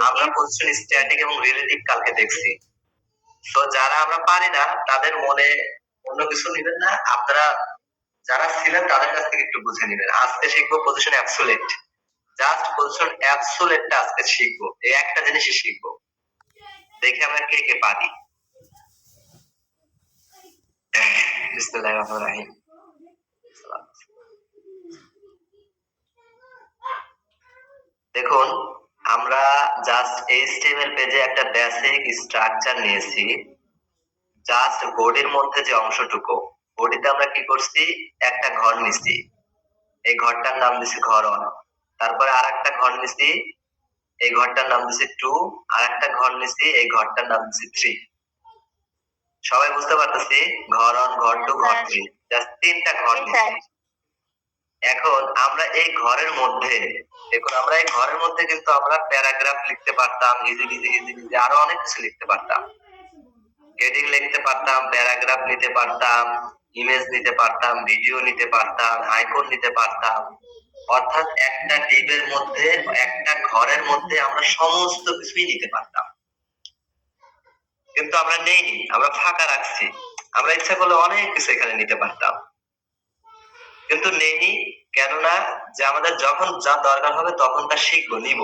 আমরা position static এবং relative কালকে দেখছি। তো যারা আমরা পারি না তাদের মনে অন্য কিছু নেবেন না, আপনারা যারা ছিলেন তাদের কাছ থেকে একটু বুঝে নেবেন। আজকে শিখবো পজিশন অ্যাবসোলিউট, জাস্ট পজিশন অ্যাবসোলিউটটা আজকে শিখবো, এই একটা জিনিসই শিখবো। দেখি আমরা কে কে পারি। বিসমিল্লাহির রহমানির রহিম। দেখুন, আমরা জাস্ট HTML পেজে একটা বেসিক স্ট্রাকচার নিয়েছি। জাস্ট বডির মধ্যে যে অংশটুকু, বডিতে আমরা কি করছি, একটা ঘর নিছি, এই ঘরটার নাম দিছি ঘর 1। তারপরে আরেকটা ঘর নিছি, এই ঘরটার নাম দিছি 2। আরেকটা ঘর নিছি, এই ঘরটার নাম দিছি 3। সবাই বুঝতে পারতেছি? ঘর 1, ঘর 2, ঘর 3, জাস্ট 3টা ঘর নিছি। এখন আমরা এই ঘরের মধ্যে, দেখুন আমরা এই ঘরের মধ্যে কিন্তু আমরা প্যারাগ্রাফ লিখতে পারতাম, ইজি আরো অনেক কিছু লিখতে পারতাম, হেডিং লিখতে পারতাম, প্যারাগ্রাফ নিতে পারতাম, ইমেজ নিতে পারতাম, ভিডিও নিতে পারতাম, আইকন নিতে পারতাম। অর্থাৎ একটা ডিবের মধ্যে, একটা ঘরের মধ্যে আমরা সমস্ত কিছুই নিতে পারতাম। কিন্তু আমরা নেইনি, আমরা ফাঁকা রাখছি। আমরা ইচ্ছা করলে অনেক কিছু এখানে নিতে পারতাম, কিন্তু নেইনি। কেননা যে আমাদের যখন যা দরকার হবে তখন তা শিখবো, নিব।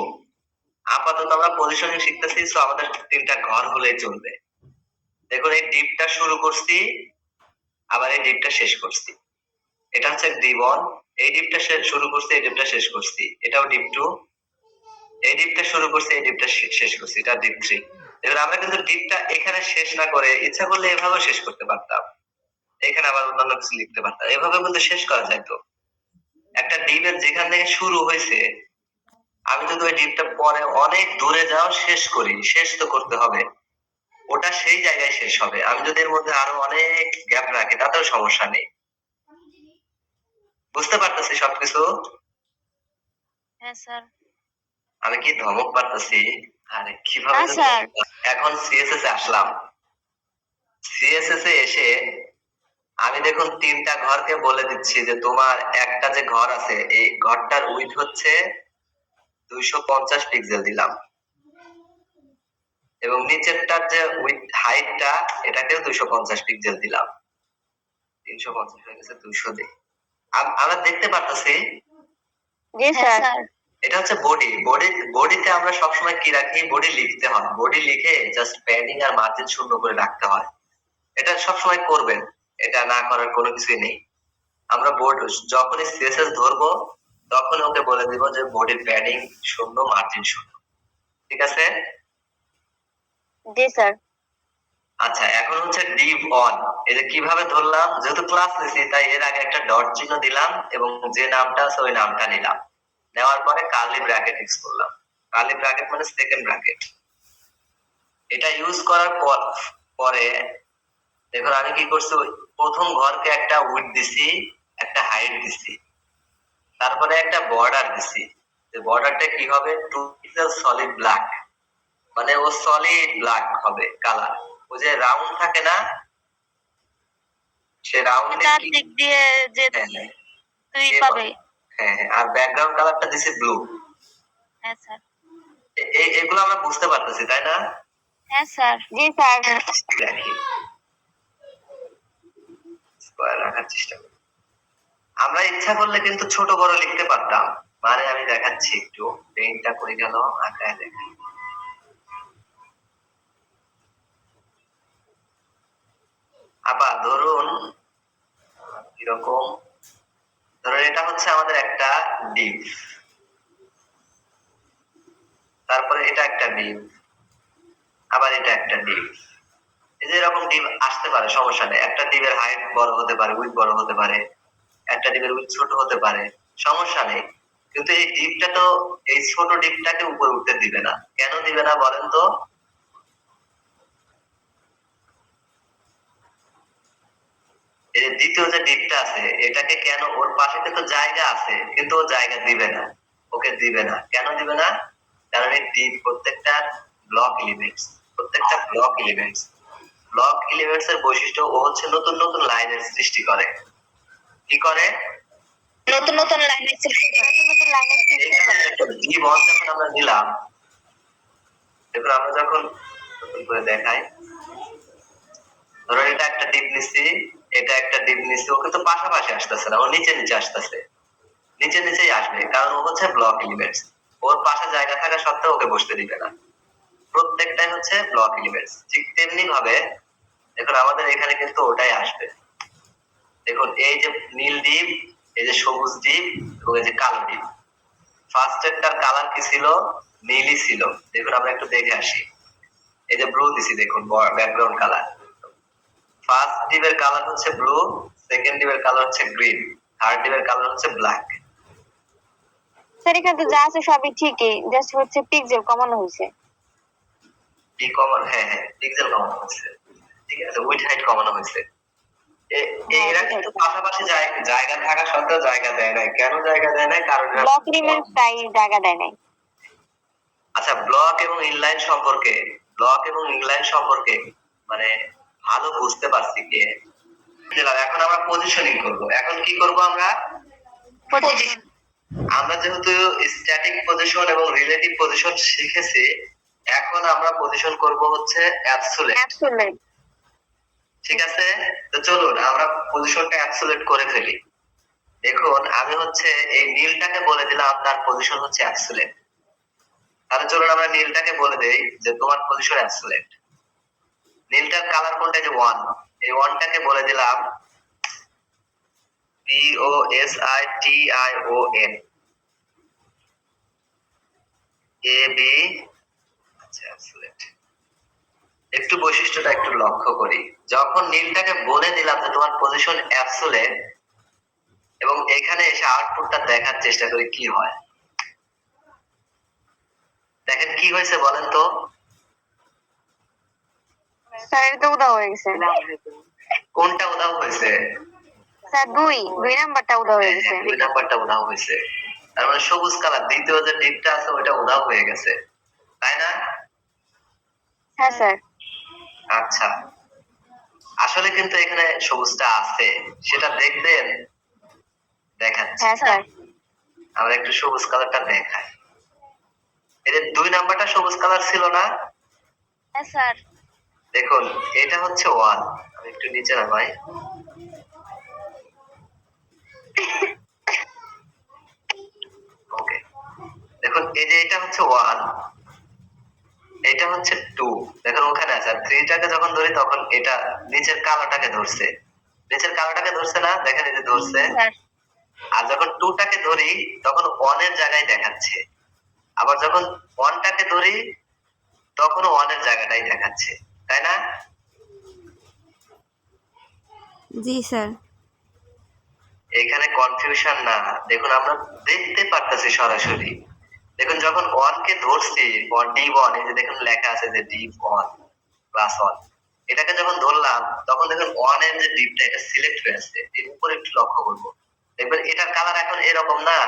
আপাতত আমরা পজিশনিং শিখতেছি, তো আমাদের 3টা ঘর হলেই চলবে। দেখুন এই ডিপটা শুরু করছি, আবার এই ডিপটা শেষ করছি। এটা হচ্ছে ডিপ 1, এই ডিপটা শুরু করছি, এই ডিপটা শেষ করছি। এটাও ডিপ 2, এই ডিপটা শুরু করছি, এই ডিপটা শেষ করছি। এটা ডিপ 3। এবার আমরা কিন্তু ডিপটা এখানে শেষ না করে ইচ্ছা করলে এভাবেও শেষ করতে পারতাম, এখানে আবার অন্যান্য কিছু লিখতে পারতাম, এভাবে কিন্তু শেষ করা যাইতো। একটা ডিপের যেখান থেকে শুরু হয়েছে, আমি যদি ওই ডিপটা পরে অনেক দূরে যাও শেষ করি, শেষ তো করতে হবে, ওটা সেই জায়গায় শেষ হবে। আমি যদি এর মধ্যে আরো অনেক গ্যাপ রাখি তাতেও সমস্যা নেই। বুঝতে পারতেছি সবকিছু? হ্যাঁ স্যার। আমি কি ধমক পারতেছি? আরে কিভাবে স্যার। এখন সিএসএস এ আসলাম। সিএসএস এ এসে আমি দেখুন 3টা ঘরকে বলে দিচ্ছি যে তোমার একটা যে ঘর আছে, এই ঘরটার উইডথ হচ্ছে 250 পিক্সেল দিলাম, এবং নিচেরটার যে উইথ হাইটটা, এটাকেও 250 পিক্সেল দিলাম। 350 হয়ে গেছে, 200 দিই। আমরা দেখতে পারতেছি? জি স্যার। এটা হচ্ছে বডি। বডিতে আমরা সবসময় কি রাখি, বডি লিখতে হয়, বডি লিখে জাস্ট প্যাডিং আর মার্জিন শূন্য করে রাখতে হয়। এটা সবসময় করবেন, এটা না করার কোনো কিছুই নেই। আমরা বোর্ড যখনই সিএসএস ধরবো তখন ওকে বলে দিব যে বডির প্যাডিং শূন্য, মার্জিন শূন্য। ঠিক আছে? জি স্যার। আচ্ছা, এখন হচ্ছে ডিভ 1। এটা কিভাবে ধরলাম, যেহেতু ক্লাস নিছি তাই এর আগে একটা ডট চিহ্ন দিলাম এবং যে নামটা আছে ওই নামটা নিলাম। নেওয়ার পরে কার্লি ব্র্যাকেট ইউজ করলাম। কার্লি ব্র্যাকেট মানে সেকেন্ড ব্র্যাকেট। এটা ইউজ করার পরে দেখুন আমি কি করছি, প্রথম ঘরকে একটা উইডথ দিছি, একটা হাইট দিছি, তারপরে একটা বর্ডার দিছি। যে বর্ডারটা কি হবে, 2 পিক্সেল সলিড ব্ল্যাক, মানে ও সলিড ব্ল্যাক হবে কালার। ও যে রাউন্ড থাকে না, সে রাউন্ডে দিক দিয়ে যে তুই পাবে। হ্যাঁ, আর ব্যাকগ্রাউন্ড কালারটা দিছে ব্লু। হ্যাঁ স্যার। এগুলো আমরা বুঝতে পারতেছি তাই না? হ্যাঁ স্যার। জি স্যার। দেখি স্কয়ার রাখার চেষ্টা করি। আমরা ইচ্ছা করলে কিন্তু ছোট বড় লিখতে পারতাম, মানে আমি দেখাচ্ছি একটু, পেইন্টটা করে গেল আঁকায় দেখাই। আপা ধরুন এরকম, ধরুন এটা হচ্ছে আমাদের একটা ডিপ, তারপরে এটা একটা ডিপ, আবার এটা একটা ডিপ। এই যে এরকম ডিপ আসতে পারে, সমস্যা নেই। একটা ডিপের হাইট বড় হতে পারে, উইথ বড় হতে পারে, একটা ডিপের উইথ ছোট হতে পারে, সমস্যা নেই। কিন্তু এই ডিপটা তো এই ছোট ডিপটাকে উপরে উঠতে দিবে না। কেন দিবে না বলেন তো? এই যে দ্বিতীয় যে ডিপটা আছে এটাকে কেন, ওর পাশে কিন্তু জায়গা আছে কিন্তু ও জায়গা দিবে না, ওকে দিবে না। কেন দিবে না? কারণ এই ডিপ প্রত্যেকটা ব্লক এলিমেন্টস, প্রত্যেকটা ব্লক এলিমেন্টস, ব্লক এলিমেন্টস এর বৈশিষ্ট্য ও হচ্ছে নতুন নতুন লাইনের সৃষ্টি করে। কি করে? নতুন নতুন লাইনের সৃষ্টি করে। ডিপ 1 যখন আমরা নিলাম, দেখুন আমরা যখন নতুন করে দেখাই, ধরো এটা একটা ডিপ নিচ্ছি, এটা একটা ডিপ নিচ্ছি, ও কিন্তু পাশাপাশি আসতেছে না, ও নিচে নিচে আসতেছে, নিচে নিচেই আসবে, কারণ ও হচ্ছে ব্লক এলিমেন্টস। ওর পাশে জায়গা থাকা সত্ত্বেও ওকে বসতে দিবে না, প্রত্যেকটাই হচ্ছে ব্লক এলিমেন্টস। ঠিক তেমনি ভাবে দেখুন আমাদের এখানে কিন্তু ওটাই আসবে। দেখুন এই যে নীল ডিপ, এই যে সবুজ ডিপ এবং এই যে কালো ডিপ, ফার্স্ট একটার কালার কি ছিল? নীলই ছিল। দেখুন আমরা একটু দেখে আসি। এই যে ব্লু দিছি, দেখুন ব্যাকগ্রাউন্ড কালার। ফার্স্ট ডিপের কালার হচ্ছে ব্লু, সেকেন্ড ডিপের কালার হচ্ছে গ্রিন, থার্ড ডিপের কালার হচ্ছে ব্ল্যাক। স্যার এখানে তো যা আছে সবই ঠিকই, জাস্ট হচ্ছে পিক্সেল কমানো হয়েছে। পি কমন, হ্যাঁ হ্যাঁ, পিক্সেল কমানো হয়েছে, ঠিক আছে, উইডথ হাইট কমানো হয়েছে। এরা কিন্তু পাশাপাশি জায়গা থাকা সত্ত্বেও জায়গা দেয় নাই। কেন জায়গা দেয় নাই? কারণ ব্লক এলিমেন্টস তাই জায়গা দেয় নাই। আচ্ছা, ব্লক এবং ইনলাইন সম্পর্কে, ব্লক এবং ইনলাইন সম্পর্কে মানে ভালো বুঝতে পারছি কি। এখন আমরা পজিশনিং করব। এখন কি করব আমরা? পজিশন। আমরা যেহেতু স্ট্যাটিক পজিশন এবং রিলেটিভ পজিশন শিখেছি, এখন আমরা পজিশন করব হচ্ছে অ্যাবসোলিউট। অ্যাবসোলিউট। ঠিক আছে, তো চলুন আমরা পজিশনটা অ্যাবসোলিউট করে ফেলি। দেখুন আমি হচ্ছে এই নীলটাকে বলে দিলাম তার পজিশন হচ্ছে অ্যাবসোলিউট। তাহলে চলুন আমরা নীলটাকে বলে দেই যে তোমার পজিশন অ্যাবসোলিউট। নীলটার কালার কোনটা? যে 1। এই 1টাকে বলে দিলাম POSITION, AB। আচ্ছা, অ্যাবসোলিউট। একটু বৈশিষ্ট্যটা একটু লক্ষ্য করি। যখন নীলটাকে বলে দিলাম যে তোমার পজিশন অ্যাবসোলিউট, এবং এখানে এসে আউটপুটটা দেখার চেষ্টা করি কি হয়। দেখেন কি হয়েছে বলেন তো? স্যার এটা তো উধাও হয়ে গেছে। কোনটা উধাও হয়েছে? স্যার দুই নাম্বারটা উধাও হয়ে গেছে। 2 নাম্বারটা উধাও হয়েছে। তার মানে সবুজ কালার দ্বিতীয় যে ডিপটা আছে ওটা উধাও হয়ে গেছে, তাই না? হ্যাঁ স্যার। আচ্ছা, আসলে কিন্তু এখানে সবুজটা আছে, সেটা দেখবেন। দেখাচ্ছি, হ্যাঁ স্যার। আমরা একটু সবুজ কালারটা দেখাই। এই যে 2 নাম্বারটা সবুজ কালার ছিল না? হ্যাঁ স্যার। দেখুন এটা হচ্ছে 1। আমি একটু নিচে নামাই। ওকে, দেখুন এই যে এটা হচ্ছে 1, এটা হচ্ছে 2। দেখুন ওখানে আছে। আর 3টাকে যখন ধরি তখন এটা নিচের কালোটাকে ধরছে, নিচের কালোটাকে ধরছে না? দেখেন এই যে ধরছে। স্যার। আর যখন 2টাকে ধরি তখন 1 এর জায়গায় দেখাচ্ছে, আবার যখন 1টাকে ধরি তখন 1 এর জায়গাটাই দেখাচ্ছে, তাই না? জি স্যার। এখানে কনফিউশন না, দেখুন আমরা দেখতে পারতেছি সরাসরি। দেখুন যখন 1 কে ধরছি, D1, এই যে দেখুন লেখা আছে যে D1 ক্লাস 1, এটাকে যখন ধরলাম তখন দেখুন 1 এর যে ডিপটা এটা সিলেক্ট হয়ে আছে। এর উপরে একটু লক্ষ্য করব, দেখবেন এটার কালার এখন এরকম না,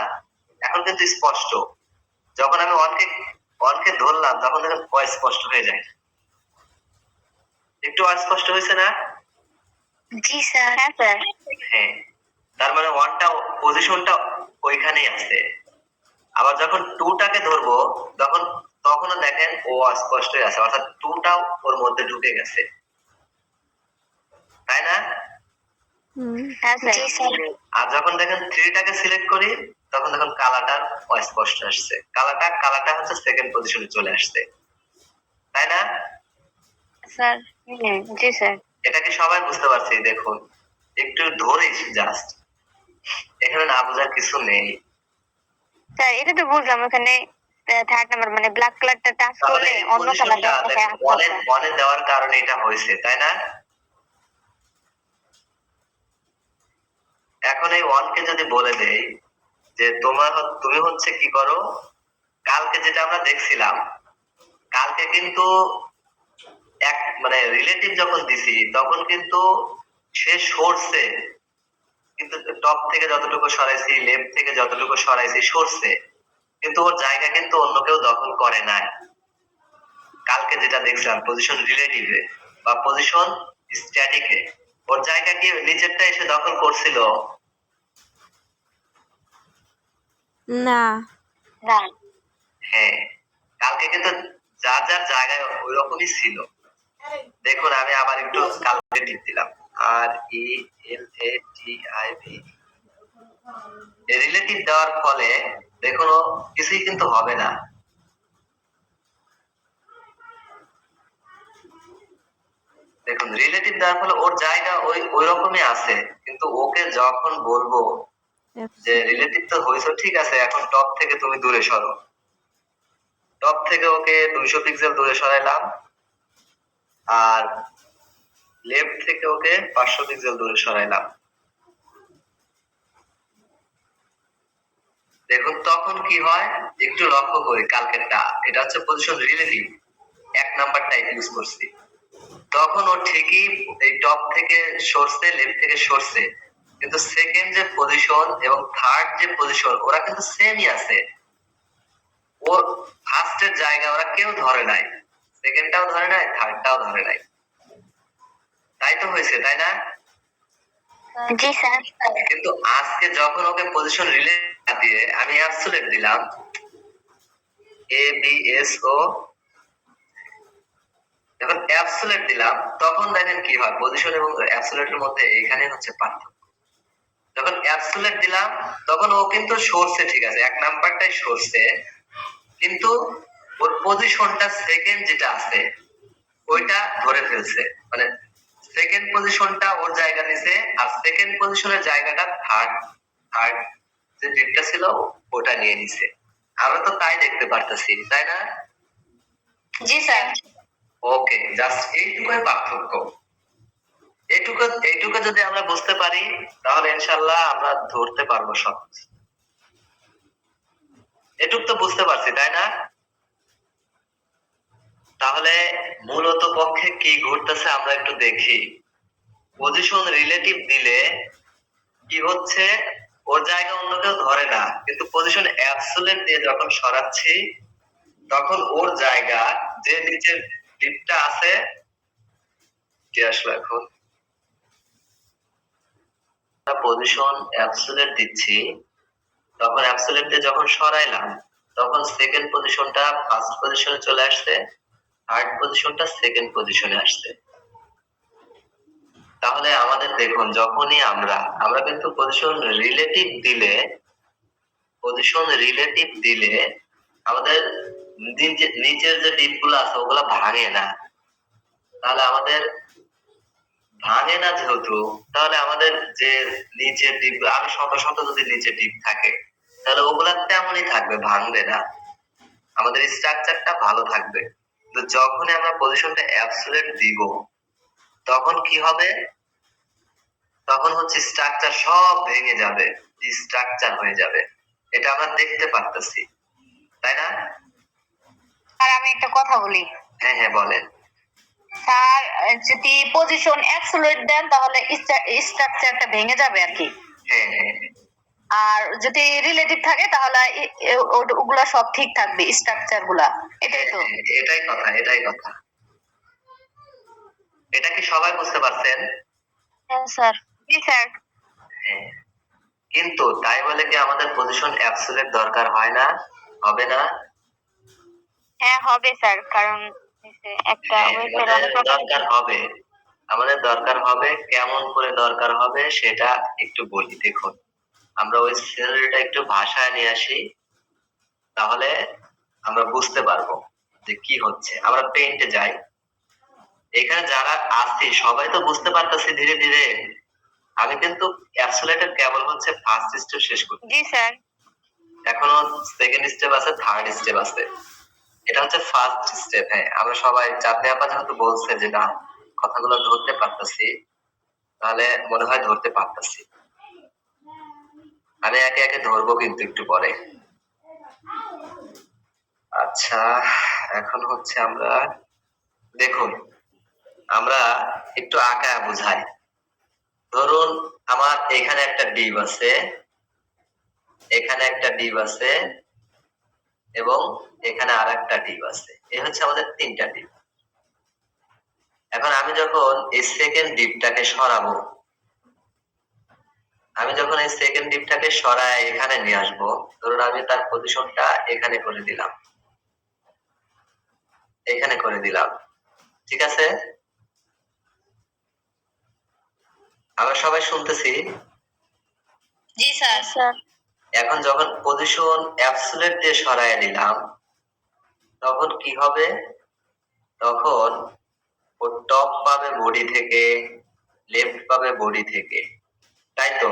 এখন কিন্তু স্পষ্ট। যখন আমি 1 কে ধরলাম তখন দেখুন অস্পষ্ট হয়ে যায়। একটু অস্পষ্ট হয়েছে না? জি স্যার। হ্যাঁ স্যার। হ্যাঁ, তার মানে 1টা পজিশনটা ওইখানেই আছে। আবার যখন 2টাকে ধরবো তখন তখনও দেখেন ও অস্পষ্টই আছে, অর্থাৎ 2টাও ওর মধ্যে ঢুকে গেছে, তাই না? হ্যাঁ স্যার। জি স্যার। আর যখন দেখেন 3টাকে সিলেক্ট করি তখন দেখুন কালারটা অস্পষ্ট আসছে, কালারটা হচ্ছে সেকেন্ড পজিশনে চলে আসছে, তাই না? স্যার। জি স্যার। এটা কি সবাই বুঝতে পারছি? দেখুন একটু ধরিস জাস্ট, এখানে না বোঝার কিছু নেই। স্যার এটা তো বুঝলাম, ওখানে থার্ড নাম্বার মানে ব্ল্যাক কালারটা টাচ তাহলে করলে এই অন্য কালার পজিশনটা দেখায়। দেখেন মনে দেওয়ার কারণে এটা হয়েছে, তাই না? এখন এই 1 কে যদি বলে দেই যে তুমি হচ্ছে কি করো, কালকে যেটা আমরা দেখছিলাম, কালকে কিন্তু এক মানে রিলেটিভ যখন দিছি তখন কিন্তু সে সরছে, কিন্তু টপ থেকে যতটুকু সরাইছি, লেফট থেকে যতটুকু সরাইছি সরছে, কিন্তু ওর জায়গা কিন্তু অন্য কেউ দখল করে নাই। কালকে যেটা দেখছিলাম পজিশন রিলেটিভে বা পজিশন স্ট্যাটিকে, ওর জায়গা কি নিচেরটা এসে দখল করছিল? না। না। হ্যাঁ, কালকে কিন্তু যার যার জায়গায় ওই রকমই ছিল। দেখুন আমি আবার একটু কালকে টিপ দিলাম, RELATIV। রিলেটিভ দেওয়ার ফলে দেখুন ও কিছুই কিন্তু হবে না। দেখুন রিলেটিভ দেওয়ার ফলে ওর জায়গা ওই রকমই আছে, কিন্তু ওকে যখন বলবো যে রিলেটিভ তো হয়েছে ঠিক আছে, এখন টপ থেকে তুমি দূরে সরো, টপ থেকে ওকে 200 পিক্সেল দূরে সরাইলাম, আর লেফট থেকে ওকে 500 পিক্সেল দূরে সরাইলাম। দেখুন তখন কি হয় একটু লক্ষ্য করি কালকেরটা, এটা হচ্ছে পজিশন রিলেটিভ, 1 নাম্বারটা ইউজ করছি। তখন ও ঠিকই এই টপ থেকে সরছে, লেফট থেকে সরছে, কিন্তু সেকেন্ড যে পজিশন এবং থার্ড যে পজিশন ওরা কিন্তু সেমই আছে। ওর ফার্স্টের জায়গা ওরা কেউ ধরে নাই, সেকেন্ডটাও ধরে নাই, থার্ডটাও ধরে নাই। তাই তো হয়েছে, তাই না? জি স্যার। কিন্তু আজকে যখন ওকে পজিশন রিলে দিয়ে আমি অ্যাবসোলিউট দিলাম, ABSO, যখন অ্যাবসোলিউট দিলাম তখন দেখেন কি হয়, পজিশন এবং অ্যাবসোলিউটের মধ্যে এখানে হচ্ছে পার্থক্য। যখন অ্যাবসোলিউট দিলাম তখন ও কিন্তু সরছে, ঠিক আছে 1 নাম্বারটাই সরছে, কিন্তু ওর পজিশনটা সেকেন্ড যেটা আছে ওইটা ধরে ফেলছে, মানে সেকেন্ড পজিশনটা ওর জায়গা নিছে, আর সেকেন্ড পজিশনের জায়গাটা থার্ড থার্ড যে ডিপটা ছিল ওটা নিয়ে নিছে। আমরা তো তাই দেখতে পারতেছি, তাই না? জি স্যার। ওকে, জাস্ট এইটুকুই পার্থক্য। এইটুকু এইটুকু যদি আমরা বুঝতে পারি তাহলে ইনশাআল্লাহ আমরা ধরতে পারবো সব। এটুক তো বুঝতে পারছি, তাই না? তাহলে মূলত পক্ষে কি ঘটতেছে আমরা একটু দেখি। পজিশন রিলেটিভ দিলে কি হচ্ছে, ওর জায়গা অন্য কেউ ধরে না, কিন্তু পজিশন অ্যাবসোলিউট দিয়ে যখন সরাচ্ছি তখন ওর জায়গা যে নিচের ডিপটা আছে, যে আসলে এখন পজিশন অ্যাবসোলিউট দিচ্ছি, তখন অ্যাবসোলিউট দিয়ে যখন সরাইলাম তখন সেকেন্ড পজিশনটা ফার্স্ট পজিশনে চলে আসছে, থার্ড পজিশনটা সেকেন্ড পজিশনে আসছে। তাহলে আমাদের দেখুন যখনই আমরা কিন্তু পজিশন রিলেটিভ দিলে আমাদের নিচের যে ডিপ গুলো আছে ওগুলা ভাঙে না। তাহলে আমাদের ভাঙে না যেহেতু, তাহলে আমাদের যে নিচের ডিপ আরো শত শত যদি নিচের ডিপ থাকে তাহলে ওগুলা তেমনই থাকবে, ভাঙবে না, আমাদের স্ট্রাকচারটা ভালো থাকবে। তো যখনই আমরা পজিশনটা অ্যাবসোলিউট দিব তখন কি হবে, তখন হচ্ছে স্ট্রাকচার সব ভেঙে যাবে, স্ট্রাকচার হয়ে যাবে, এটা আমরা দেখতে পারতেছি, তাই না? আর আমি একটা কথা বলি। হ্যাঁ হ্যাঁ বলেন। স্যার, যদি পজিশন অ্যাবসোলিউট দেন তাহলে স্ট্রাকচারটা ভেঙে যাবে আর কি। হ্যাঁ হ্যাঁ আর যদি রিলেটিভ থাকে তাহলে ওগুলা সব ঠিক থাকবে, স্ট্রাকচার গুলা। এটাই তো। এটাই কথা, এটাই কথা। এটা কি সবাই বুঝতে পারছেন? হ্যাঁ স্যার। জি স্যার। হ্যাঁ, কিন্তু তাই বলে কি আমাদের পজিশন অ্যাবসোলিউট দরকার হয় না, হবে না? হ্যাঁ হবে স্যার, কারণ একটা হ্যাঁ, ওয়েবের আমাদের অনেক দরকার হবে, আমাদের দরকার হবে, কেমন করে দরকার হবে সেটা একটু বলি। দেখুন আমরা ওই সিনারিটা একটু ভাষায় নিয়ে আসি, তাহলে আমরা বুঝতে পারবো যে কি হচ্ছে। আমরা পেইন্টে যাই, এখানে যারা আছি সবাই তো বুঝতে পারতেছি ধীরে ধীরে। আমি কিন্তু অ্যাবসোলিউটের কেবল হচ্ছে ফার্স্ট স্টেপ শেষ করছি, জি স্যার। এখনো সেকেন্ড স্টেপ আছে, থার্ড স্টেপ আছে, এটা হচ্ছে ফার্স্ট স্টেপ। হ্যাঁ, আমরা সবাই চাঁদনি আপা যেহেতু বলছে যে না কথাগুলো ধরতে পারতেছি, তাহলে মনে হয় ধরতে পারতেছি। আমি একে একে ধরবো কিন্তু একটু পরে। আচ্ছা, এখন হচ্ছে আমরা দেখুন আমরা একটু আঁকা বুঝাই। ধরুন আমার এখানে একটা ডিপ আছে, এখানে একটা ডিপ আছে, এবং এখানে আর একটা ডিপ আছে, এই হচ্ছে আমাদের 3টা ডিপ। এখন আমি যখন এই সেকেন্ড ডিপটাকে সরাবো, আমি যখন এই সেকেন্ড ডিপটাকে সরায় এখানে নিয়ে আসবো, ধরুন আমি তার পজিশনটা এখানে করে দিলাম, এখানে করে দিলাম। ঠিক আছে, আমরা সবাই শুনতেছি। জি স্যার। স্যার এখন যখন পজিশন অ্যাবসোলিউট দিয়ে সরায় দিলাম তখন কি হবে? তখন ও টপ পাবে বডি থেকে, লেফট পাবে বডি থেকে, তাই তো?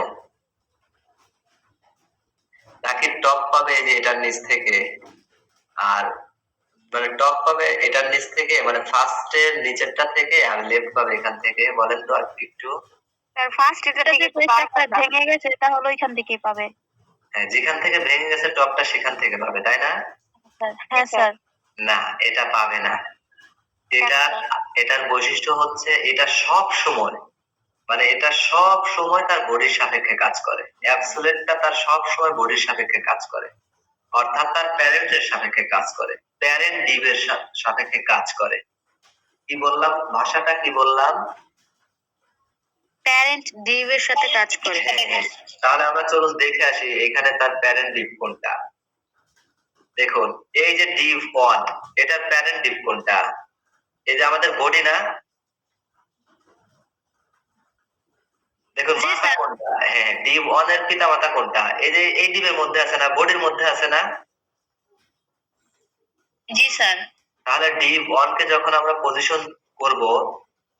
নাকি টপ পাবে এই যে এটার নিচ থেকে, আর মানে টপ পাবে এটার নিচ থেকে, মানে ফার্স্ট এর নিচেরটা থেকে, আর লেফট পাবে এখান থেকে? বলেন তো আর একটু। স্যার ফার্স্ট এটা থেকে একটু ভেঙে গেছে তাহলে ওইখান থেকেই পাবে। হ্যাঁ, যেখান থেকে ভেঙে গেছে টপটা সেখান থেকে পাবে, তাই না? হ্যাঁ স্যার। না, এটা পাবে না। এটা এটার বৈশিষ্ট্য হচ্ছে এটা সব সময়, মানে এটা সব সময় তার বডির সাপেক্ষে কাজ করে। অ্যাবসোলিউটটা তার সব সময় বডির সাপেক্ষে কাজ করে, অর্থাৎ তার প্যারেন্টের সাপেক্ষে কাজ করে, প্যারেন্ট ডিভের সাপেক্ষে কাজ করে। কি বললাম? ভাষাটা কি বললাম? প্যারেন্ট ডিভ এর সাথে কাজ করে। হ্যাঁ, তাহলে আমরা চলুন দেখে আসি এখানে তার প্যারেন্ট ডিভ কোনটা। দেখুন, এই যে ডিভ 1, এটার প্যারেন্ট ডিভ কোনটা? এই যে আমাদের বডি না? দেখুন জি মাথা স্যার। কোনটা? হ্যাঁ, ডিভ 1 এর পিতা মাতা কোনটা? এই যে এই ডিভের মধ্যে আছে না, বডির মধ্যে আছে না? জি স্যার। তাহলে ডিভ 1 কে যখন আমরা পজিশন করব,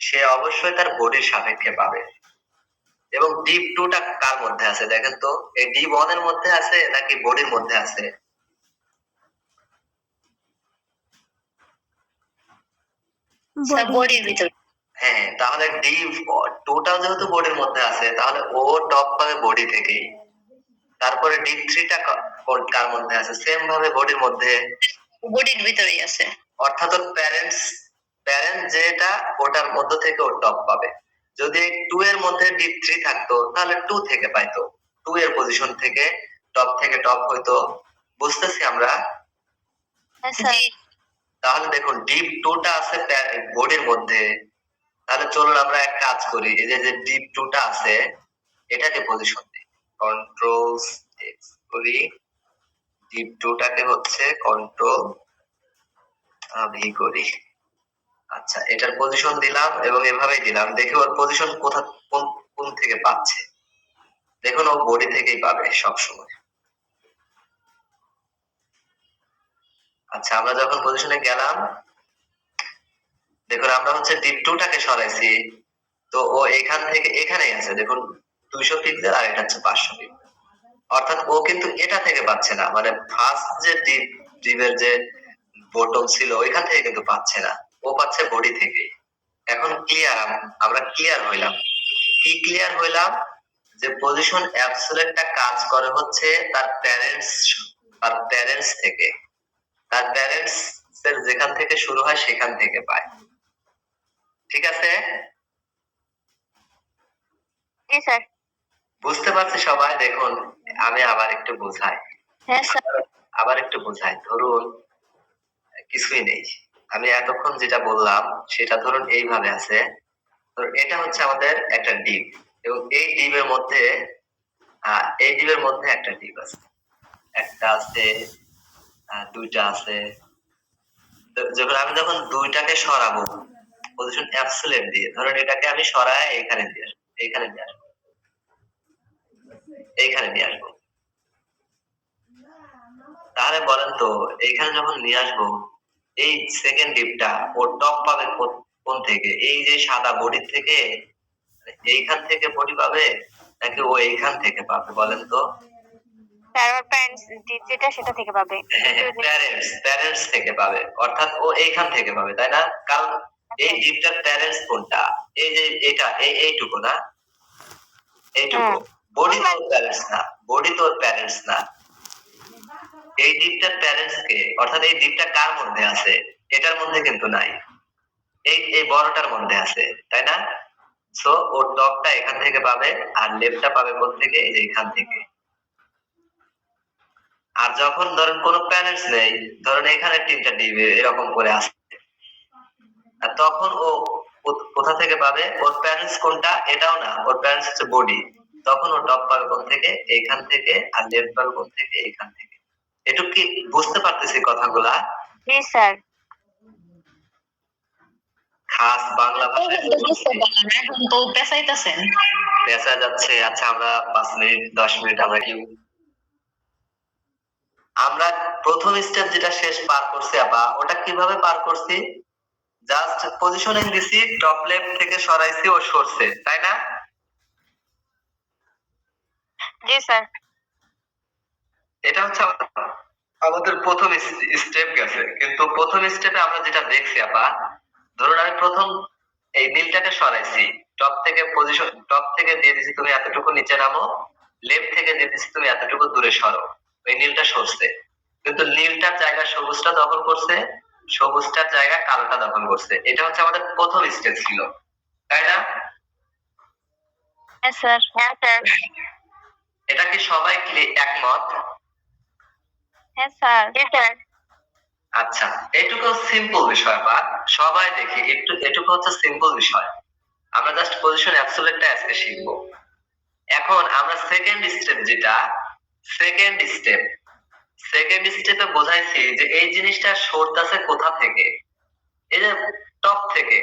সে অবশ্যই তার বডির সাপেক্ষে পাবে। এবং ডিভ 2 টা কার মধ্যে আছে দেখেন তো? এই ডিভ 1 এর মধ্যে আছে নাকি বডির মধ্যে আছে? স্যার বডির ভিতর। হ্যাঁ, তাহলে ডিভ 2 টাও যেহেতু বডির মধ্যে আছে, তাহলে ও টপ পাবে বডি থেকেই। তারপরে ডিভ 3 টা কার মধ্যে আছে? সেম ভাবে বডির মধ্যে, বডির ভিতরেই আছে। অর্থাৎ ওর প্যারেন্ট যেটা, ওটার মধ্য থেকে ও টপ পাবে। যদি 2 এর মধ্যে ডিভ 3 থাকতো তাহলে 2 থেকে পাইতো, 2 এর পজিশন থেকে টপ হইতো। বুঝতেছি আমরা? হ্যাঁ স্যার। তাহলে দেখুন ডিভ 2 টা আছে বডির মধ্যে। তাহলে চলুন আমরা এক কাজ করি, এই যে ডিভ 2 টা আছে এটাকে পজিশন দিই, কন্ট্রোল এক্স করি, ডিভ 2 টাকে হচ্ছে কন্ট্রোল ভি করি। আচ্ছা, এটার পজিশন দিলাম এবং এভাবেই দিলাম, দেখি ওর পজিশন কোন থেকে পাচ্ছে। দেখুন ও বডি থেকেই পাবে সব সময়। আচ্ছা, আমরা যখন পজিশনে গেলাম, দেখুন আমরা হচ্ছে ডিপ 2 টাকে সরাইছি, তো ও এখান থেকে এখানেই আছে, দেখুন 200 পিক্সেল আর এটা হচ্ছে 500 পিক্সেল। অর্থাৎ ও কিন্তু এটা থেকে পাচ্ছে না, মানে ফার্স্ট যে ডিপের যে বটম ছিল ওইখান থেকে কিন্তু পাচ্ছে না, ও পাচ্ছে বডি থেকে। এখন ক্লিয়ার? আমরা ক্লিয়ার হইলাম। কি ক্লিয়ার হইলাম? যে পজিশন অ্যাবসোলিউটটা কাজ করে হচ্ছে তার প্যারেন্টস থেকে, তার প্যারেন্টস এর যেখান থেকে শুরু হয় সেখান থেকে পায়। ঠিক আছে? জি স্যার। বুঝতে পারছি সবাই? দেখুন আমি আবার একটু বোঝাই। হ্যাঁ স্যার। আবার একটু বোঝাই। ধরুন কিছুই নেই, আমি এতক্ষণ যেটা বললাম সেটা ধরুন এইভাবে আছে। তো এটা হচ্ছে আমাদের একটা ডিপ, এবং এই ডিপের মধ্যে একটা ডিপ আছে, একটা আছে, দুইটা আছে। আমি যখন দুইটাকে সরাবো পজিশন অ্যাবসোলিউট দিয়ে, ধরুন এটাকে আমি সরায় এখানে দিয়ে আসবো, এইখানে দিয়ে আসবো, এইখানে নিয়ে আসবো। তাহলে বলেন তো এইখানে যখন নিয়ে আসবো, এই সেকেন্ড ডিপটা ও টপ পাবে কোন থেকে? এই যে সাদা বডি থেকে, এইখান থেকে বডি পাবে নাকি ও এইখান থেকে পাবে বলেন তো? স্যার ওর প্যারেন্টস যেটা সেটা থেকে পাবে। প্যারেন্টস থেকে পাবে, অর্থাৎ ও এইখান থেকে পাবে, তাই না? কারণ এই ডিপটার প্যারেন্টস কোনটা? এই যে এটা এইটুকু না, এইটুকু। বডি তো প্যারেন্টস না, বডি তো প্যারেন্টস না। এই ডিপটার প্যারেন্টস কে? অর্থাৎ এই ডিপটা কার মধ্যে আছে? এটার মধ্যে কিন্তু নাই, এই বড়টার মধ্যে আছে, তাই না? সো ও টপটা এখান থেকে পাবে আর লেফটটা পাবে কোথা থেকে? এই যে এখান থেকে। আর যখন ধরেন কোনো প্যারেন্টস নেই, ধরেন এখানে 3টা ডিপ এরকম করে আসে, আর তখন ও কোথা থেকে পাবে? ওর প্যারেন্টস কোনটা? এটাও না, ওর প্যারেন্টস হচ্ছে বডি। তখন ও টপ পাবে কোথা থেকে? এইখান থেকে। আর লেফট পাবে কোথা থেকে? এইখান থেকে। এটুকু কি বুঝতে পারতেছি কথাগুলা? জি স্যার। খাস বাংলা ভাষায় এখন তো পেঁচাইতেছেন। পেঁচা যাচ্ছে। আচ্ছা, আমরা 5 মিনিট 10 মিনিট আমরা কি আমরা প্রথম স্টেপ যেটা শেষ পার করছি আপা, ওটা কিভাবে পার করছি? জাস্ট পজিশনিং দিছি, টপ লেফট থেকে সরাইছি, ও সরছে, তাই না? জি স্যার। এটা হচ্ছে আমাদের প্রথম স্টেপ গেছে। কিন্তু প্রথম স্টেপে আমরা যেটা দেখছি আপা, ধরুন আমি প্রথম এই নীলটাকে সরাইছি, টপ থেকে পজিশন, টপ থেকে দিয়ে দিছি তুমি এতটুকু নিচে নামো, লেফট থেকে দিয়ে দিছি তুমি এতটুকু দূরে সরো, এই নীলটা সরছে। কিন্তু নীলটার জায়গা সবুজটা দখল করছে, সবুজটার জায়গা কালোটা দখল করছে। এটা হচ্ছে আমাদের প্রথম স্টেপ ছিল, তাই না? হ্যাঁ স্যার। হ্যাঁ স্যার। এটা কি সবাই একমত? হ্যাঁ স্যার। জি স্যার। আচ্ছা, এটুকু সিম্পল বিষয় বা সবাই দেখি একটু, এটুকু হচ্ছে সিম্পল বিষয়। আমরা জাস্ট পজিশন অ্যাবসলিউটটা আজকে শিখবো। এখন আমরা সেকেন্ড স্টেপ যেটা, সেকেন্ড স্টেপে বোঝাইছি যে এই জিনিসটা সরতেছে কোথা থেকে? এই যে টপ থেকে।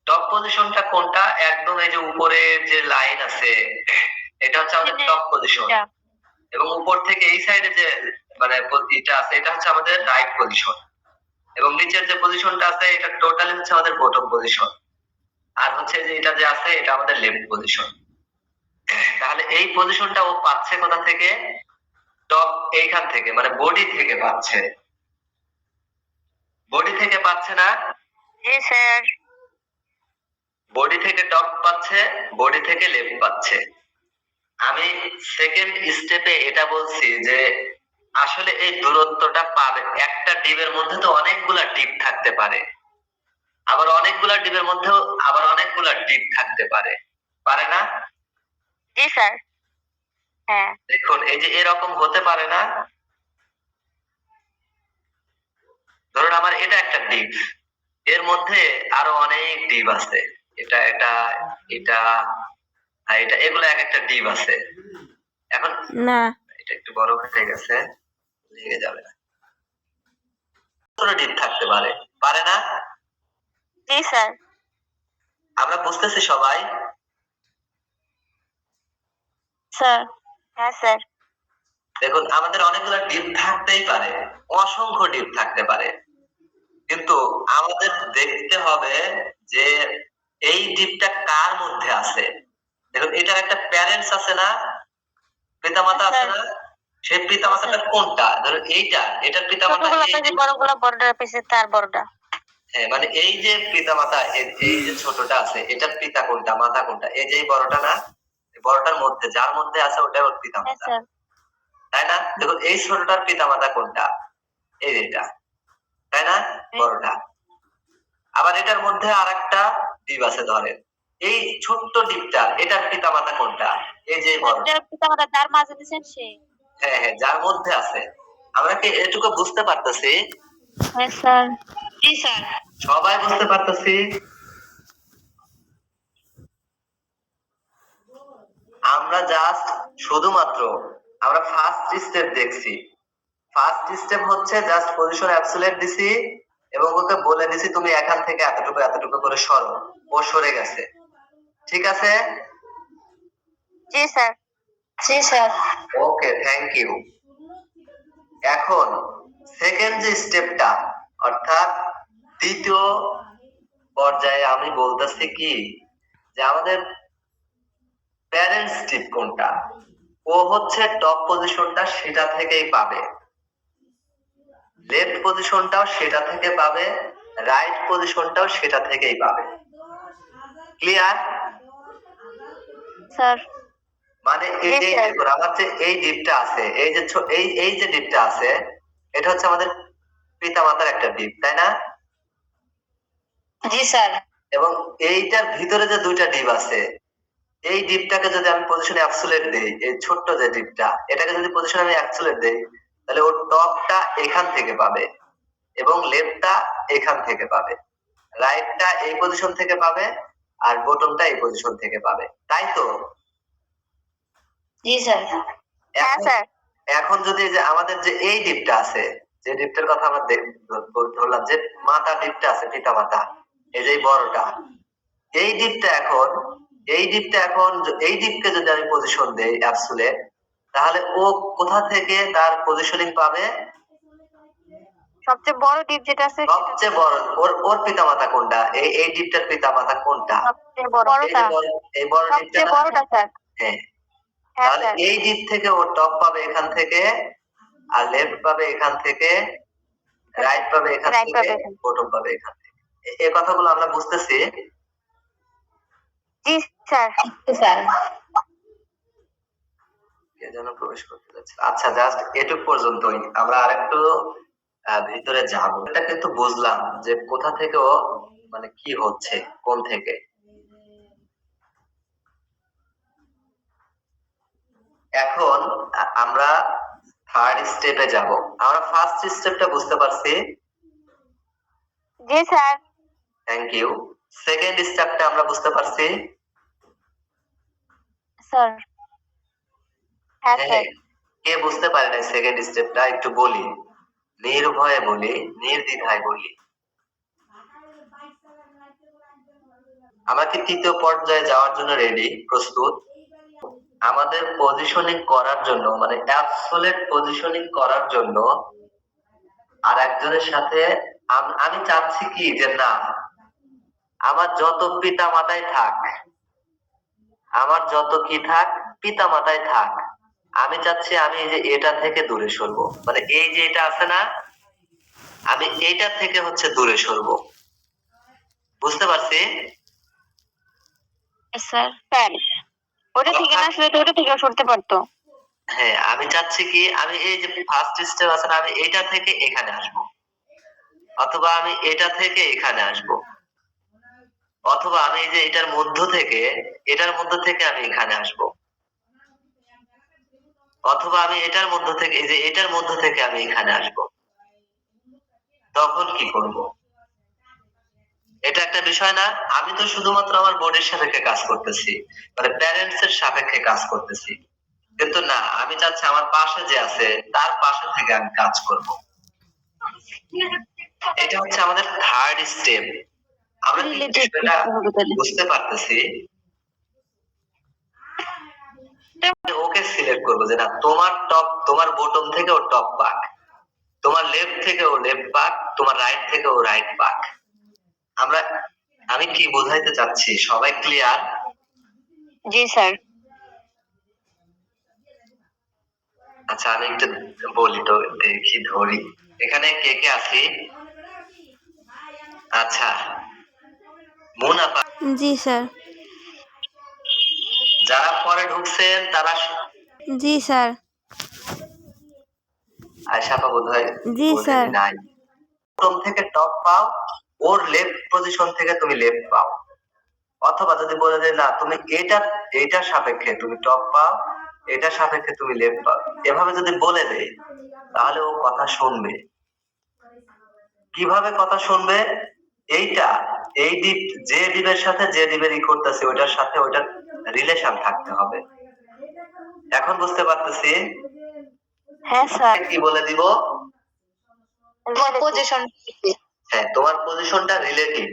টপ পজিশনটা কোনটা? একদম এই যে উপরে যে লাইন আছে, এটা হচ্ছে আমাদের টপ পজিশন। এবং উপর থেকে এই সাইডে যে মানে এটা আছে, এটা হচ্ছে আমাদের রাইট পজিশন। এবং নিচের যে পজিশনটা আছে, এটা টোটালি হচ্ছে আমাদের বটম পজিশন। আর হচ্ছে যে এটা যে আছে, এটা আমাদের লেফট পজিশন। তাহলে এই পজিশনটা ও পাচ্ছে কোথা থেকে? টপ এইখান থেকে, মানে বডি থেকে পাচ্ছে। বডি থেকে পাচ্ছে না? জি স্যার। বডি থেকে টপ পাচ্ছে, বডি থেকে লেফট পাচ্ছে। আমি সেকেন্ড স্টেপে এটা বলছি যে আসলে এই দূরত্বটা পাবে। একটা ডিপের মধ্যে তো অনেকগুলা ডিপ থাকতে পারে, আবার অনেকগুলা ডিপের মধ্যেও আবার অনেকগুলা ডিপ থাকতে পারে, পারে না? জি স্যার। হ্যাঁ। দেখুন, এই যে এরকম হতে পারে না? ধরুন আমার এটা একটা ডিপ, এর মধ্যে আরো অনেক ডিপ আছে, এটা এটা এটা আর এটা, এগুলো এক একটা ডিপ আছে। এখন না। এটা একটু বড় হয়ে গেছে, লেগে যাবে না। ছোট ডিপ থাকতে পারে, পারে না? জি স্যার। আমরা বুঝতেছি সবাই? স্যার। হ্যাঁ স্যার। দেখুন, আমাদের অনেকগুলো ডিপ থাকতেই পারে, অসংখ্য ডিপ থাকতে পারে, কিন্তু আমাদের দেখতে হবে যে এই ডিপটা কার মধ্যে আছে। দেখুন, এটার একটা প্যারেন্টস আছে না, পিতামাতা আছে না? সেই পিতামাতাটা কোনটা? ধরুন এইটা, এটার পিতামাতা বড়গুলা বড়টা পেছে তার বড়টা। হ্যাঁ, মানে এই যে পিতামাতা, এই যে ছোটটা আছে, এটার পিতা কোনটা, মাতা কোনটা? এই যে বড়টা না, বড়টার মধ্যে যার মধ্যে আছে ওটা ওর পিতামাতা, তাই না? দেখুন, এই ছোটটার পিতামাতা কোনটা? এই এটা, তাই না? বড়টা। আবার এটার মধ্যে আরেকটা ডিপ আছে, ধরেন এই ছোট্ট ডিপটা, এটার পিতামাতা কোনটা? এই যে বড়টা। পিতামাতা তার মাঝে দিছেন সে। হ্যাঁ হ্যাঁ, যার মধ্যে আছে। আমরা কি এটুকু বুঝতে পারতেছি? হ্যাঁ স্যার। জি স্যার। সবাই বুঝতে পারতেছি? আমরা জাস্ট শুধুমাত্র আমরা ফার্স্ট স্টেপ দেখছি। ফার্স্ট স্টেপ হচ্ছে জাস্ট পজিশন অ্যাবসলিউট দিছি এবং ওকে বলে দিছি তুমি এখান থেকে এতটুকু এতটুকু করে সরো, ও সরে গেছে। ঠিক আছে? জি স্যার। জি স্যার। Okay, thank you. এখন সেকেন্ড যে স্টেপটা, অর্থাৎ দ্বিতীয় পর্যায়ে আমি বলতেছি কি, যে আমাদের প্যারেন্টস ডিপ কোনটা? ও হচ্ছে টপ পজিশনটা সেটা থেকেই পাবে, লেফট পজিশনটাও সেটা থেকে পাবে, রাইট পজিশনটাও সেটা থেকেই পাবে। ক্লিয়ার? স্যার। মানে এই যে দেখুন, আমার যে এই ডিপটা আছে, এই যে এই যে ডিপটা আছে, এটা হচ্ছে আমাদের পিতামাতার একটা ডিপ, তাই না? জি স্যার। এবং এইটার ভিতরে যে দুইটা ডিপ আছে, এই ডিপটাকে যদি আমি পজিশনে অ্যাবসলিউট দেই, এই ছোট্ট যে ডিপটা, এটাকে যদি পজিশনে আমি অ্যাবসলিউট দেই, তাহলে ওর টপটা এখান থেকে পাবে এবং লেফটটা এখান থেকে পাবে, রাইটটা এই পজিশন থেকে পাবে আর বটমটা এই পজিশন থেকে পাবে, তাই তো? জি স্যার। হ্যাঁ স্যার। এখন যদি যে আমাদের যে এই ডিপটা আছে, যে ডিপটার কথা আমরা ধরলাম, যে মাতা ডিপটা আছে, পিতা মাতা, এই যে এই বড়টা, এই দিকটা এখন এই দিককে যদি আমি পজিশন দেই অ্যাবসুলেট, তাহলে ও কোথা থেকে তার পজিশনিং পাবে? সবচেয়ে বড় ডিপ যেটা আছে সবচেয়ে বড়, ওর পিতামাতা কোনটা? এই ডিপটার পিতামাতা কোনটা? সবচেয়ে বড়টা, এই বড় ডিপটা সবচেয়ে না? বড়টা স্যার। হ্যাঁ, হ্যাঁ তাহলে স্যার। এই দিক থেকে ও টপ পাবে এখান থেকে, আর লেফট পাবে এখান থেকে, রাইট পাবে এখান রাইট থেকে, পাবে এখান থেকে। বটম পাবে এখান থেকে। এই কথাগুলো আমরা বুঝতেছি। জি স্যার। স্যার কে যেন প্রবেশ করতে যাচ্ছে। আচ্ছা, জাস্ট এটুক পর্যন্তই। আমরা আরেকটু ভিতরে যাব। এটা কিন্তু বুঝলাম যে কোথা থেকে ও মানে কি হচ্ছে, কোন থেকে। এখন আমরা থার্ড স্টেপে যাব। আমরা ফার্স্ট স্টেপটা বুঝতে পারছি। জি স্যার। Thank you. সেকেন্ড স্টেপটা আমরা বুঝতে পারছি। স্যার হ্যাঁ হ্যাঁ, স্যার। কে বুঝতে পারে না সেকেন্ড স্টেপটা? একটু বলি, নির্ভয়ে বলি, নির্দ্বিধায় বলি। আমরা কি তৃতীয় পর্যায়ে যাওয়ার জন্য রেডি, প্রস্তুত? আমাদের পজিশনিং করার জন্য, মানে অ্যাবসোলিউট পজিশনিং করার জন্য আর একজনের সাথে আমি চাচ্ছি কি যে না, আমার যত পিতা মাতাই থাক, আমার যত কি থাক, পিতা মাতাই থাক, আমি চাচ্ছি আমি এই যে এটা থেকে দূরে সরবো, মানে এই যে এটা আছে না, আমি এইটা থেকে হচ্ছে দূরে সরবো। বুঝতে পারছি? স্যার স্যার ওটা থেকে না আসলে তো ওটা থেকে সরতে পারতো। হ্যাঁ, আমি চাচ্ছি কি আমি এই যে ফার্স্ট স্টেপ আছে না, আমি এটা থেকে এখানে আসবো, অথবা আমি এটা থেকে এখানে আসবো, অথবা আমি এই যে এটার মধ্য থেকে আমি এখানে আসবো, অথবা আমি এটার মধ্য থেকে এই যে এটার মধ্য থেকে আমি এখানে আসবো। তখন কি করব? এটা একটা বিষয় না? আমি তো শুধুমাত্র আমার বোর্ডের সাপেক্ষে কাজ করতেছি, মানে প্যারেন্টস এর সাপেক্ষে কাজ করতেছি, কিন্তু না, আমি চাচ্ছি আমার পাশে যে আছে তার পাশে থেকে আমি কাজ করব। এটা হচ্ছে আমাদের থার্ড স্টেপ। আমরা কি বিষয়টা বুঝতে পারতেছি? ওকে সিলেক্ট করবো যে না, তোমার বটম থেকে ও টপ পাক, তোমার লেফট থেকে ও লেফট পাক, তোমার রাইট থেকে ও রাইট পাক। আমি কি বোঝাইতে চাচ্ছি, সবাই ক্লিয়ার? জি স্যার। আচ্ছা, আমি একটু বলি তো, দেখি ধরি এখানে কে কে আছি। আচ্ছা, মুনাফা, জি স্যার। যারা পরে ঢুকছেন তারা, জি স্যার। আয়শাপা বোধহয় জি স্যার। নাই। বটম থেকে টপ পাও, ওর লেফট পজিশন থেকে তুমি লেফট পাও, অথবা যদি বলে যে না, তুমি এটা সাপেক্ষে তুমি টপ পাও, এটা সাপেক্ষে তুমি লেফট পাও, এভাবে যদি বলে দেয়, তাহলে ও কথা শুনবে। কিভাবে কথা শুনবে? এইটা, এই ডিপ, যে ডিপের সাথে যে ডিপের ই করতেছে ওটার সাথে ওটার রিলেশন থাকতে হবে। এখন বুঝতে পারতেছি? হ্যাঁ স্যার। কি বলে দিব? পজিশন। হ্যাঁ, তোমার পজিশনটা রিলেটিভ,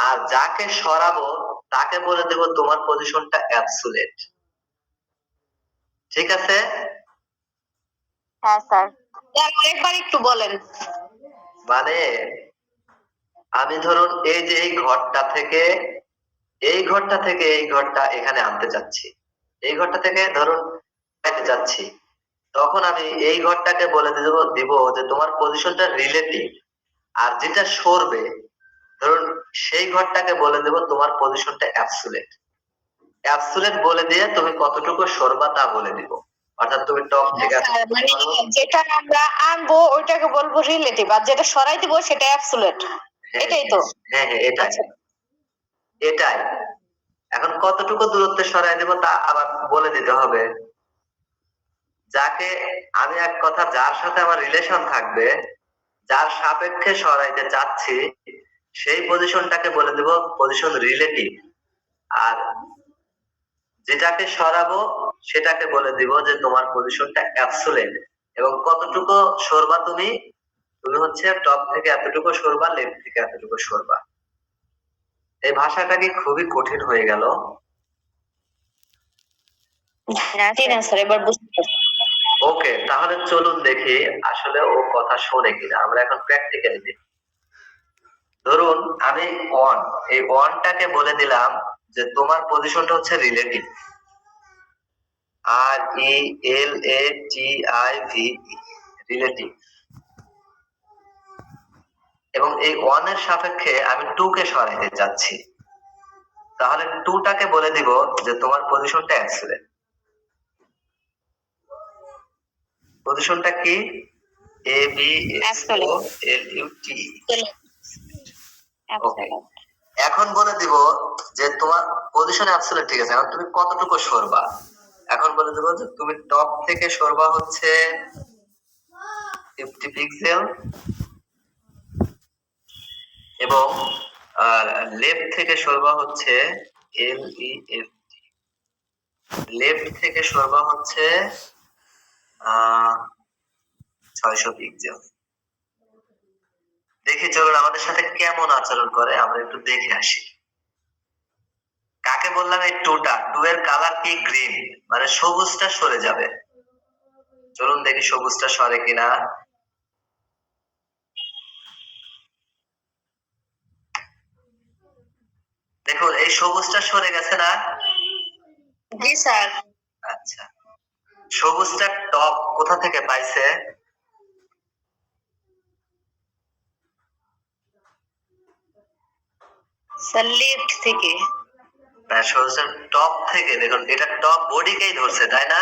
আর যাকে সরাবো তাকে বলে দেব তোমার পজিশনটা অ্যাবসোলিউট। ঠিক আছে? হ্যাঁ স্যার। আরেকবার একটু বলেন। মানে আমি ধরুন এই যে এই ঘরটা থেকে এই ঘরটা এখানে আনতে চাচ্ছি, এই ঘরটা থেকে ধরুন পেতে চাচ্ছি, তখন আমি এই ঘরটাকে বলে দিব যে তোমার পজিশনটা রিলেটিভ, আর যেটা সরবে ধরুন সেই ঘরটাকে বলে দেব তোমার পজিশনটা অ্যাবসোলিউট। অ্যাবসোলিউট বলে দিয়ে তুমি কতটুকু সরবা তা বলে দিব, অর্থাৎ তুমি টপ থেকে মানে যেটা আমরা আনবো ওইটাকে বলবো রিলেটিভ, আর যেটা সরাই দিব সেটা অ্যাবসোলিউট। এটাই তো? হ্যাঁ হ্যাঁ, এটাই। এখন কতটুকু দূরত্বে সরাই দেব তা আবার বলে দিতে হবে। যাকে আমি এক কথা, যার সাথে আমার রিলেশন থাকবে, যার সাপেক্ষে সরাইতে চাচ্ছি, সেই পজিশনটাকে বলে দেব পজিশন রিলেটিভ, আর যেটাকে সরাবো সেটাকে বলে দিব যে তোমার পজিশনটা অ্যাবসোলিউট। এবং কতটুকু সরবা তুমি হচ্ছে টপ থেকে এতটুকু সরবা, লেফট থেকে এতটুকু সরবা। এই ভাষাটা কি খুবই কঠিন হয়ে গেল? জি না স্যার, এবার বুঝতে পারছি। ওকে, তাহলে চলুন দেখি আসলে ও কথা শোনে কিনা। আমরা এখন প্র্যাকটিক্যালি দেখি। ধরুন আমি ওয়ান, এই ওয়ানটাকে বলে দিলাম যে তোমার পজিশনটা হচ্ছে relative. R E L A T I V, relative. এবং এই ওয়ান এর সাপেক্ষে আমি টু কে সরাইতে যাচ্ছি, তাহলে টুটাকে বলে দিব যে তোমার পজিশনটা অ্যাক্সিলেন্ট। পজিশনটা কি? A B S O L U T. E, okay বলে দিব যে তোমার পজিশন অ্যাবসলিউট, ঠিক আছে, এখন তুমি কতটুকু সরবা। এখন বলে দেবো যে তুমি টপ থেকে সরবা হচ্ছে 50 পিক্সেল, এবং লেফট থেকে সরবা হচ্ছে এল ই এফ টি, লেফট থেকে সরবা হচ্ছে 600 পিক্সেল। দেখি চলুন আমাদের সাথে কেমন আচরণ করে, আমরা একটু দেখে আসি। কাকে বললাম এই টুটা, টু এর কালার কি? গ্রিন, মানে সবুজটা সরে যাবে। চলুন দেখি সবুজটা সরে কিনা। দেখুন এই সবুজটা সরে গেছে না? জি স্যার। আচ্ছা, সবুজটা টপ কোথা থেকে পাইছে? স্যার লেফট থেকে। না, সবুজটা টপ থেকে, দেখুন এটা টপ বডিকেই ধরছে, তাই না?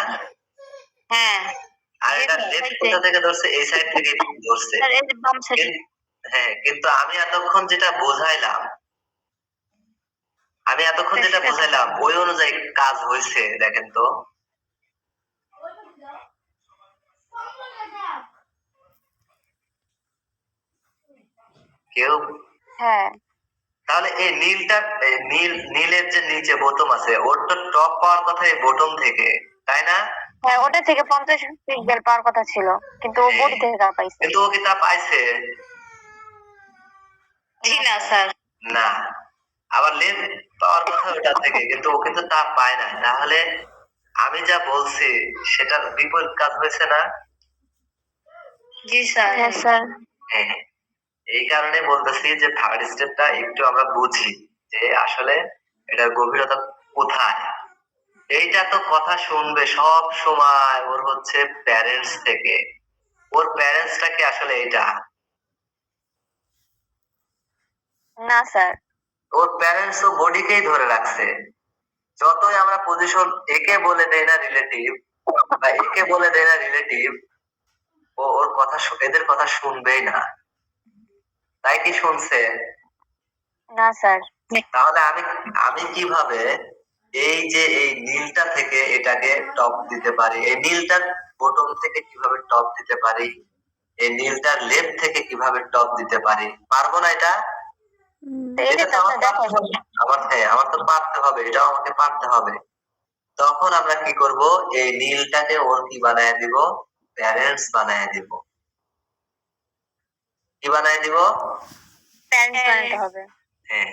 হ্যাঁ। আর এটা লেফট কোথা থেকে ধরছে? এই সাইড থেকে ধরছে। স্যার এই যে বাম সাইড। হ্যাঁ, কিন্তু আমি এতক্ষণ যেটা বোঝাইলাম, ওই অনুযায়ী কাজ হয়েছে, দেখেন তো। কেউ? হ্যাঁ। তাহলে এই নীলটা, নীলের যে নিচে বোতম আছে, ওর তো টপ পাওয়ার কথা এই বোতম থেকে, তাই না? হ্যাঁ, ওটা থেকে 50 পিক্সেল পাওয়ার কথা ছিল, কিন্তু ও বডি থেকে পাইছে। কিন্তু ও কি তা পাইছে? জি না স্যার। না, আবার লেন্থ পাওয়ার কথা ওটা থেকে, কিন্তু ও কিন্তু তা পায় না। তাহলে আমি যা বলছি সেটার বিপরীত কাজ হয়েছে না? জি স্যার। হ্যাঁ স্যার। হ্যাঁ, এই কারণে বলতেছি যে থার্ড স্টেপটা একটু আমরা বুঝি যে আসলে এটার গভীরতা কোথায়। এইটা তো কথা শুনবে সব সময় ওর হচ্ছে প্যারেন্টস থেকে। ওর প্যারেন্টসটা কি আসলে এটা? না স্যার। ওর প্যারেন্টস ও বডিকেই ধরে রাখছে। যতই আমরা পজিশন একে বলে দেই না রিলেটিভ, বা একে বলে দেয় না রিলেটিভ, ও ওর কথা এদের কথা শুনবেই না। তাই কি শুনছে? না স্যার। তাহলে আমি আমি কিভাবে এই যে এই নীলটা থেকে এটাকে টপ দিতে পারি, এই নীলটার বটম থেকে কিভাবে টপ দিতে পারি, এই নীলটার লেফট থেকে কিভাবে টপ দিতে পারি? পারবো না এটা? এটা তো আমার পারতে হবে। আমার তো পারতে হবে, এটাও আমাকে পারতে হবে। তখন আমরা কি করব? এই নীলটাকে ওর কি বানায় দিব? প্যারেন্টস বানায় দিব। কি বানায় দিব? প্যারেন্টস বানাতে হবে। হ্যাঁ,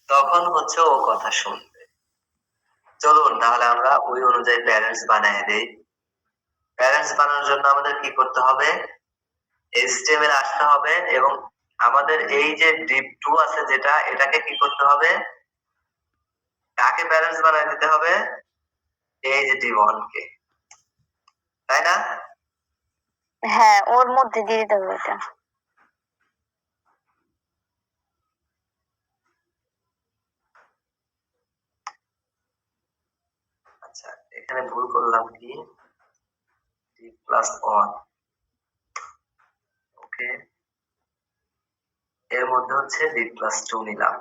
তখন হচ্ছে ও কথা শুনবে। চলুন তাহলে আমরা ওই অনুযায়ী প্যারেন্টস বানায় দেই। প্যারেন্টস বানানোর জন্য আমাদের কি করতে হবে? HTML আসতে হবে, এবং আমাদের এই যে div 2 আছে যেটা, এটাকে কি করতে হবে? কাকে প্যারেন্টস বানায় দিতে হবে? এই যে div 1 কে, তাই না? হ্যাঁ, ওর মধ্যে দিয়ে দিতে হবে এটা। আচ্ছা, এখানে ভুল করলাম কি? div+1, ওকে, এর মধ্যে হচ্ছে div+2 নিলাম।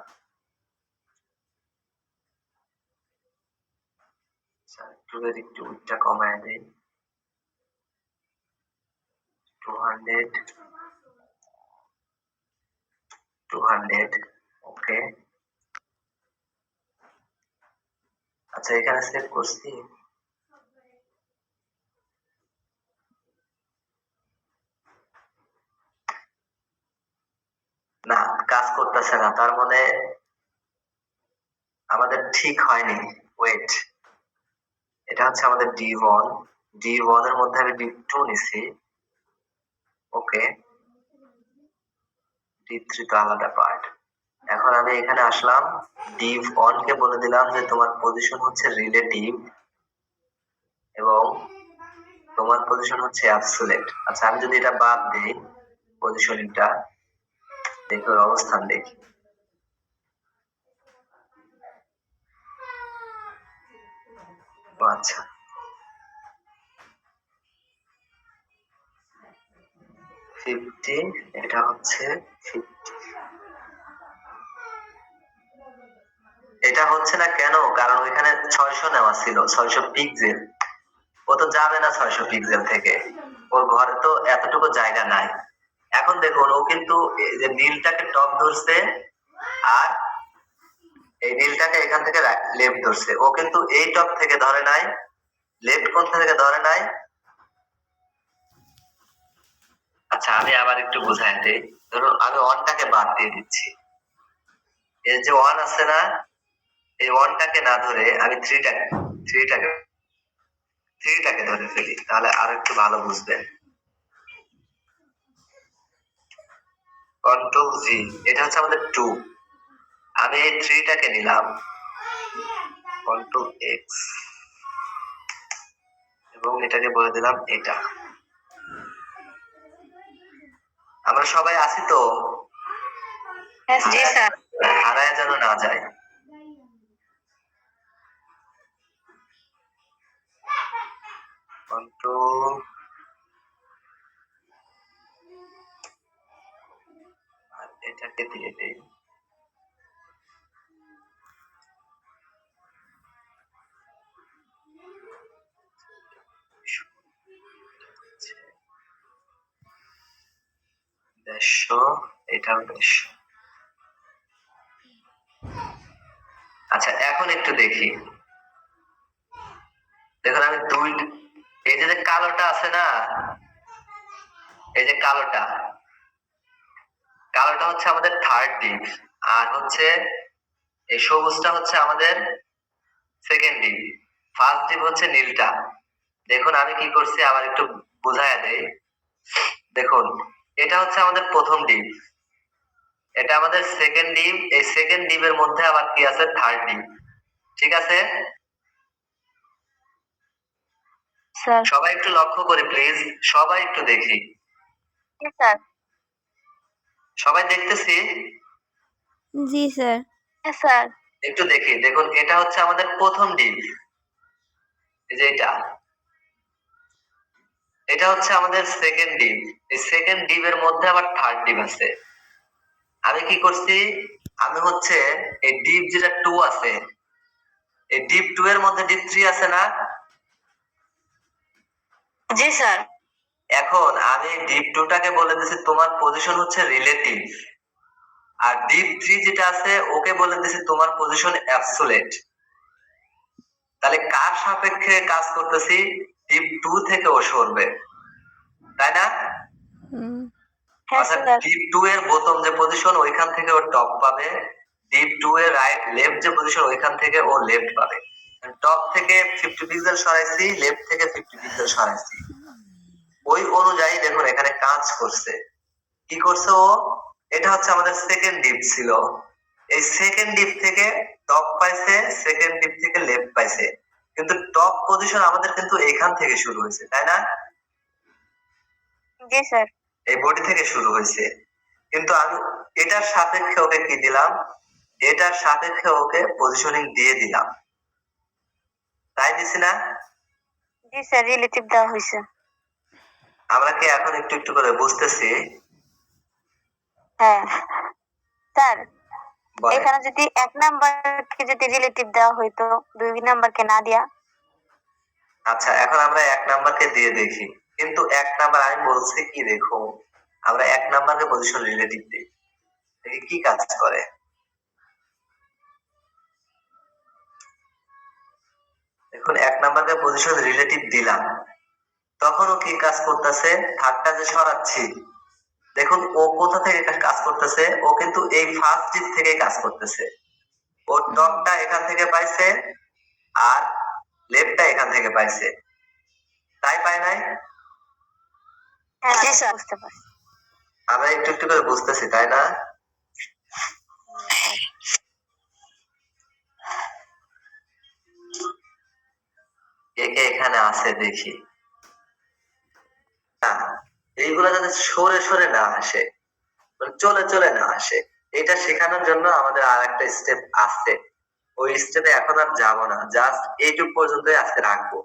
আচ্ছা, 2 এর একটু উচ্চতা কমায় দেই, 200, 200, ওকে। আচ্ছা, এখানে সেভ করছি। না, কাজ করতেছে না, তার মানে আমাদের ঠিক হয়নি, ওয়েট, এটা হচ্ছে আমাদের D1, D1 এর মধ্যে আমি D2 নিছি, ওকে, D3 তো আলাদা পার্ট। এখন আমি এখানে আসলাম, D1 কে বলে দিলাম যে তোমার পজিশন হচ্ছে রিলেটিভ এবং তোমার পজিশন হচ্ছে অ্যাবসোলিউট। আচ্ছা আমি যদি এটা বাদ দেই, পজিশনিংটা দেখি, ওর অবস্থান দেখি। ও আচ্ছা, ফিফটি, এটা হচ্ছে 50, এটা হচ্ছে না কেন? কারণ ওইখানে 600 নেওয়া ছিল, 600 পিক্সেল, ও তো যাবে না 600 পিক্সেল থেকে, ওর ঘরে তো এতটুকু জায়গা নাই। এখন দেখুন ও কিন্তু এই যে নীলটাকে টপ ধরছে আর এই নীলটাকে এখান থেকে লেফট ধরছে, ও কিন্তু এই টপ থেকে ধরে নাই, লেফট কোণ থেকে ধরে নাই। আচ্ছা আমি আবার একটু বুঝাই দিই, ধরুন আমি ওয়ানটাকে বাদ দিয়ে দিচ্ছি, এই যে ওয়ান আছে না, এই ওয়ানটাকে না ধরে আমি থ্রিটাকে থ্রিটাকে ধরে ফেলি, তাহলে আর একটু ভালো বুঝবেন। কন্ট্রোল জি, এটা হচ্ছে আমাদের 2, আমি এই থ্রিটাকে নিলাম, কন্ট্রোল এক্স, এবং এটাকে বলে দিলাম এটা। আমরা সবাই আছি তো? জি স্যার। হারায় যেন না যায়। কন্ট্রোল, আর এটাকে দিয়ে দেই, দেড়শো, এটাও 150। আচ্ছা এখন একটু দেখি, দেখুন আমি দুই, এই যে কালোটা আছে না, এই যে কালোটা, কালোটা হচ্ছে আমাদের থার্ড ডিপ, আর হচ্ছে এই সবুজটা হচ্ছে আমাদের সেকেন্ড ডিপ, ফার্স্ট ডিপ হচ্ছে নীলটা। দেখুন আমি কি করছি, আবার একটু বুঝাইয়া দেই, দেখুন এটা হচ্ছে আমাদের প্রথম ডিপ, এটা আমাদের সেকেন্ড ডিপ, এই সেকেন্ড ডিপের মধ্যে আবার কি আছে, থার্ড ডিপ, ঠিক আছে? স্যার। সবাই একটু লক্ষ্য করি প্লিজ, সবাই একটু দেখি, স্যার। সবাই দেখতেছি, জি স্যার। স্যার। একটু দেখি, দেখুন এটা হচ্ছে আমাদের প্রথম ডিপ, এই যে এটা, এটা হচ্ছে আমাদের সেকেন্ড ডিপ, এই সেকেন্ড ডিপের মধ্যে আবার থার্ড ডিপ আছে। আমি কি করছি, আমি হচ্ছে এই ডিপ যেটা 2 আছে, এই ডিপ 2 এর মধ্যে ডিপ 3 আছে না? জি স্যার। এখন আমি ডিপ 2 টাকে বলে দিছি তোমার পজিশন হচ্ছে রিলেটিভ, আর ডিপ 3 যেটা আছে ওকে বলে দিছি তোমার পজিশন অ্যাবসোলিউট। তাহলে কার সাপেক্ষে কাজ করতেছি, ডিপ 2 থেকে ও সরবে, তাই না? হুম। হ্যাঁ অর্থাৎ স্যার। ডিপ 2 এর বোতম যে পজিশন ওইখান থেকে ও টপ পাবে, ডিপ 2 এর রাইট লেফট যে পজিশন ওইখান থেকে ও লেফট পাবে। টপ থেকে 50 পিক্সেল সরাইছি, লেফট থেকে 50 পিক্সেল সরাইছি, ওই অনুযায়ী দেখুন এখানে কাজ করছে। কি করছে ও, এটা হচ্ছে আমাদের সেকেন্ড ডিপ ছিল, এই সেকেন্ড ডিপ থেকে টপ পাইছে, সেকেন্ড ডিপ থেকে লেফট পাইছে, কিন্তু টপ পজিশন আমাদের কিন্তু এখান থেকে শুরু হয়েছে, তাই না? জি স্যার। এই বডি থেকে শুরু হয়েছে, কিন্তু আমি এটার সাপেক্ষে ওকে কি দিলাম, এটার সাপেক্ষে ওকে পজিশনিং দিয়ে দিলাম, তাই দিছি না? জি স্যার, রিলেটিভ দেওয়া হয়েছে। আমরা কি এখন একটু একটু করে বুঝতেছি? হ্যাঁ স্যার, বলেন। এখানে যদি 1 নাম্বারকে যদি রিলেটিভ দেওয়া হইতো, 2 নাম্বারকে না দিয়া। আচ্ছা এখন আমরা 1 নাম্বারকে দিয়ে দেখি, কিন্তু 1 নাম্বার আমি বলছি কি, দেখুন আমরা 1 নাম্বারকে পজিশন রিলেটিভ দিই, দেখি কি কাজ করে। দেখুন 1 নাম্বারকে পজিশন রিলেটিভ দিলাম, তখন ও কি কাজ করতেছে, থার্ডটা যে সরাচ্ছি, দেখুন ও কোথা থেকে কাজ করতেছে, ও কিন্তু এই ফার্স্ট ডিপ থেকে কাজ করতেছে, ও ও টপটা এখান থেকে পাইছে আর লেফটটা এখান থেকে পাইছে, তাই পায় নাই? জি স্যার, বুঝতে পারছি। আমরা একটু একটু করে বুঝতেছি, তাই না? কে কে এখানে আছে দেখি। না, এইগুলা যাতে সরে সরে না আসে, মানে চলে চলে না আসে, এটা শেখানোর জন্য আমাদের আর একটা স্টেপ আছে। ওই স্টেপে এখন আর যাবো না, জাস্ট এইটুক পর্যন্তই আজকে রাখবো।